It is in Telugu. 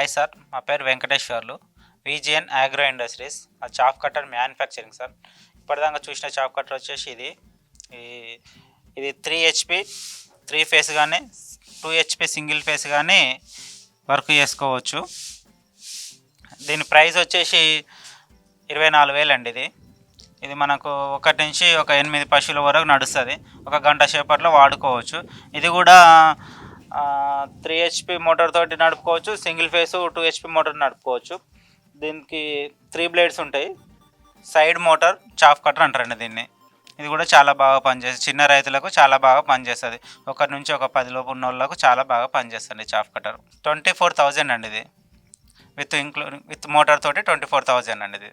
హాయ్ సార్, మా పేరు వెంకటేశ్వర్లు. విజిఎన్ అగ్రో ఇండస్ట్రీస్ ఆ చాఫ్ కట్టర్ మ్యానుఫ్యాక్చరింగ్ సార్. ఇప్పటిదాకా చూసిన చాఫ్ కట్టర్ వచ్చేసి ఇది 3 HP 3 ఫేస్ కానీ 2 HP సింగిల్ ఫేస్ కానీ వర్క్ చేసుకోవచ్చు. దీని ప్రైస్ వచ్చేసి 24,000 అండి. ఇది మనకు 1 నుంచి 8 పశువుల వరకు నడుస్తుంది. 1 గంట సేపట్లో వాడుకోవచ్చు. ఇది కూడా 3 HP మోటార్ తోటి నడుపుకోవచ్చు, సింగిల్ ఫేస్ 2 HP మోటార్ నడుపుకోవచ్చు. దీనికి 3 బ్లేడ్స్ ఉంటాయి. సైడ్ మోటార్ చాఫ్ కట్టర్ అంటారండి దీన్ని. ఇది కూడా చాలా బాగా పనిచేస్తుంది. చిన్న రైతులకు చాలా బాగా పనిచేస్తుంది. 1 నుంచి 10 లోపు ఉన్న వాళ్ళకు చాలా బాగా పనిచేస్తుంది చాఫ్ కట్టర్. 24,000 అండి ఇది. విత్ మోటార్ తోటి 24,000 అండి ఇది.